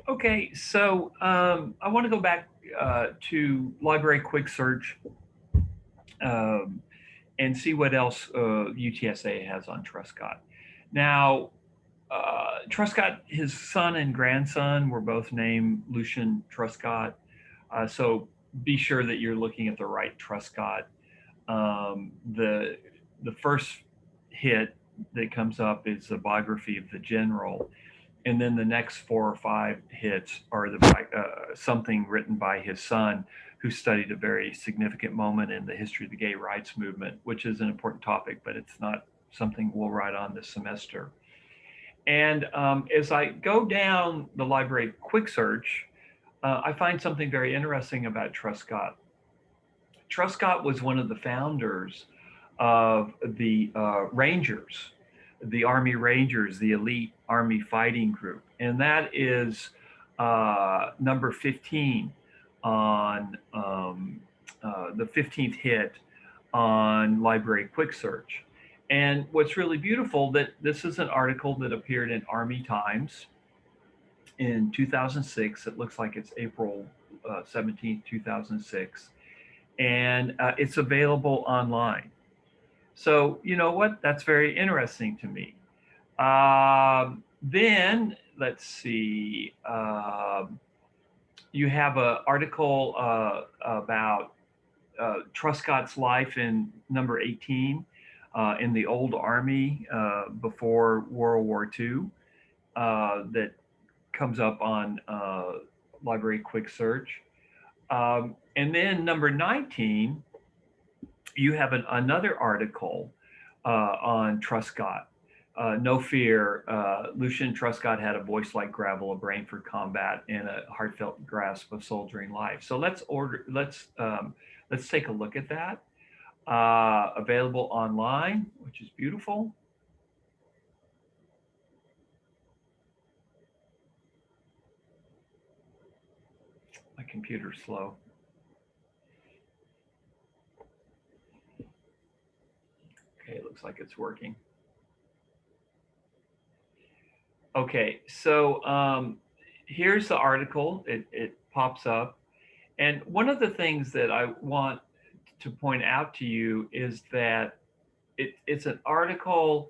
Okay, so I want to go back to Library Quick Search um, and see what else UTSA has on Truscott. Now, Truscott, his son and grandson were both named Lucian Truscott. So be sure that you're looking at the right Truscott. The first hit that comes up is the biography of the general, and then the next four or five hits are something written by his son, who studied a very significant moment in the history of the gay rights movement, which is an important topic, but it's not something we'll write on this semester. And as I go down the library quick search, I find something very interesting about Truscott. Truscott was one of the founders of the Rangers, the Army Rangers, the elite Army fighting group. And that is number 15 on the 15th hit on Library Quick Search. And what's really beautiful that this is an article that appeared in Army Times in 2006. It looks like it's April 17th, 2006. And it's available online. So, you know what? That's very interesting to me. Then, let's see. You have an article about Truscott's life in number 18 in the old Army before World War II that comes up on Library Quick Search. And then number 19, you have another article on Truscott. No fear, Lucian Truscott had a voice like gravel, a brain for combat, and a heartfelt grasp of soldiering life. So let's take a look at that. Available online, which is beautiful. My computer's slow. Okay, it looks like it's working. Okay, so here's the article. It pops up. And one of the things that I want to point out to you is that it's an article.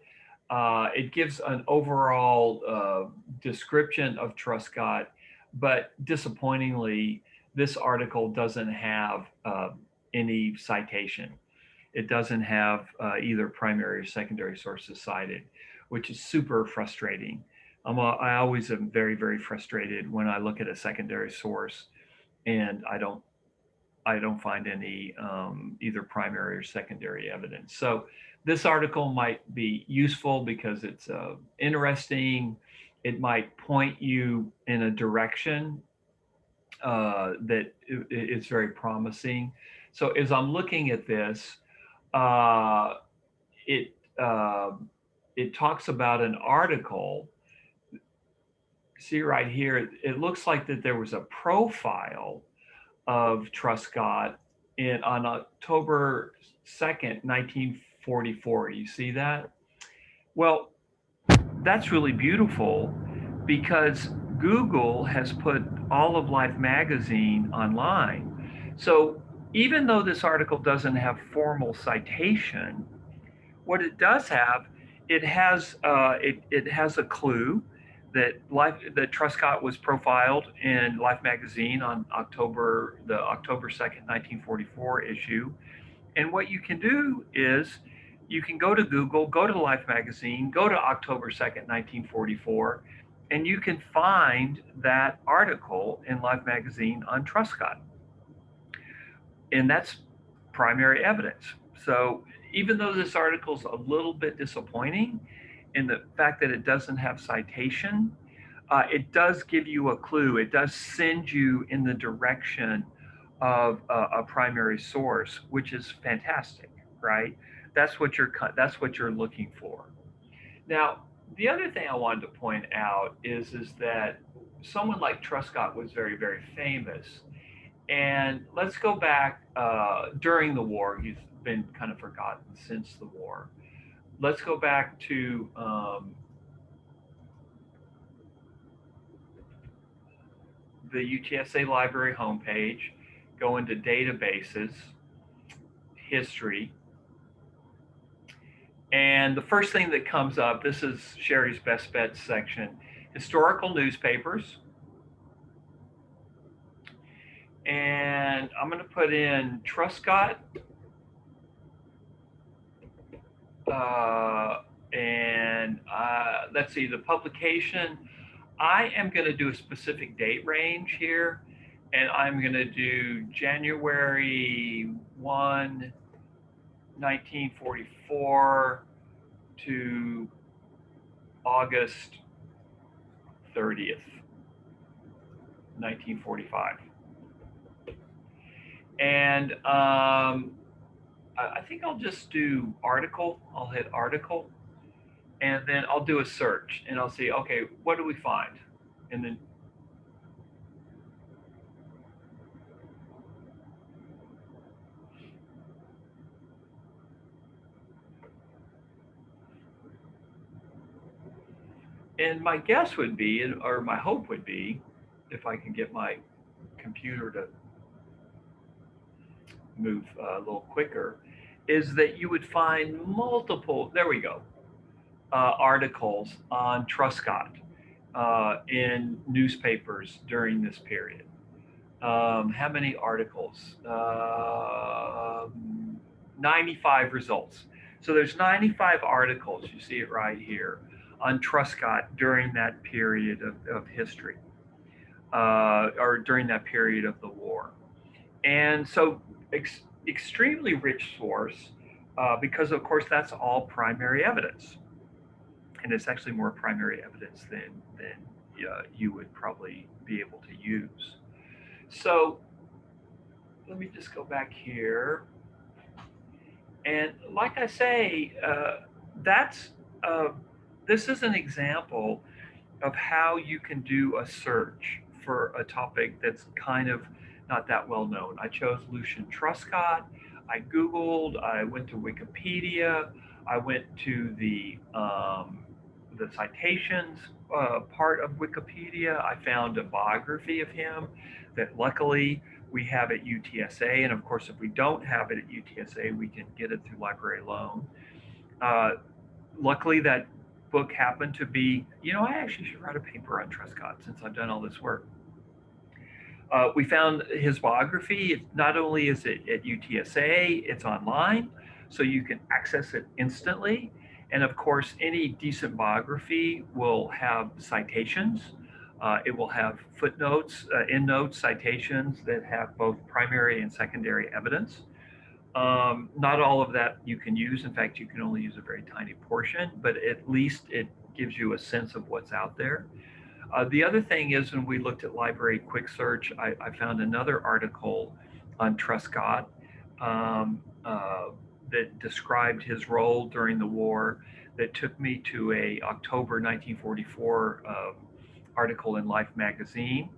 It gives an overall description of Truscott, but disappointingly, this article doesn't have any citation. It doesn't have either primary or secondary sources cited, which is super frustrating. I always am very, very frustrated when I look at a secondary source and I don't find any either primary or secondary evidence. So this article might be useful because it's interesting. It might point you in a direction that it's very promising. So as I'm looking at this, uh, it uh, it talks about an article. See right here, it looks like that there was a profile of Truscott on October 2nd, 1944. You see that? Well, that's really beautiful because Google has put all of Life magazine online. So even though this article doesn't have formal citation, what it does have, it has a clue that Truscott was profiled in Life magazine on October 2nd, 1944 issue. And what you can do is you can go to Google, go to Life magazine, go to October 2nd, 1944, and you can find that article in Life magazine on Truscott. And that's primary evidence. So even though this article is a little bit disappointing in the fact that it doesn't have citation, it does give you a clue. It does send you in the direction of a primary source, which is fantastic, right? That's what you're looking for. Now, the other thing I wanted to point out is that someone like Truscott was very, very famous. And let's go back during the war. He's been kind of forgotten since the war. Let's go back to the UTSA library homepage, go into databases, history, and the first thing that comes up, this is Sherry's Best Bets section, historical newspapers. And I'm going to put in Truscott. And let's see, the publication. I am going to do a specific date range here. And I'm going to do January 1, 1944 to August 30th, 1945. And I think I'll just do article. I'll hit article, and then I'll do a search, and I'll see, okay, what do we find? And then and my guess would be, or my hope would be, if I can get my computer to move a little quicker, is that you would find multiple, there we go, articles on Truscott in newspapers during this period. How many articles? 95 results. So there's 95 articles, you see it right here, on Truscott during that period of history, or during that period of the war. And so extremely rich source, because of course that's all primary evidence. And it's actually more primary evidence than you would probably be able to use. So let me just go back here. And like I say, that's this is an example of how you can do a search for a topic that's kind of not that well known. I chose Lucian Truscott. I Googled. I went to Wikipedia. I went to the citations part of Wikipedia. I found a biography of him that luckily we have at UTSA. And of course, if we don't have it at UTSA, we can get it through library loan. Luckily, that book happened to be, I actually should write a paper on Truscott since I've done all this work. We found his biography. Not only is it at UTSA, it's online, so you can access it instantly. And of course, any decent biography will have citations. It will have footnotes, endnotes, citations that have both primary and secondary evidence. Not all of that you can use. In fact, you can only use a very tiny portion, but at least it gives you a sense of what's out there. The other thing is, when we looked at Library Quick Search, I found another article on Truscott that described his role during the war that took me to a October 1944 article in Life magazine.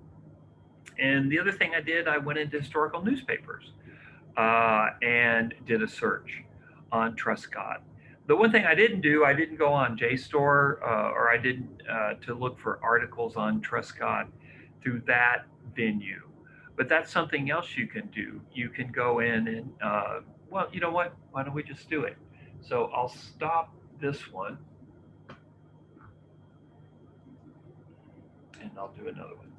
And the other thing I did, I went into historical newspapers and did a search on Truscott. The one thing I didn't do, I didn't go on JSTOR, or I didn't to look for articles on Truscott through that venue. But that's something else you can do. You can go in and, well, you know what? Why don't we just do it? So I'll stop this one. And I'll do another one.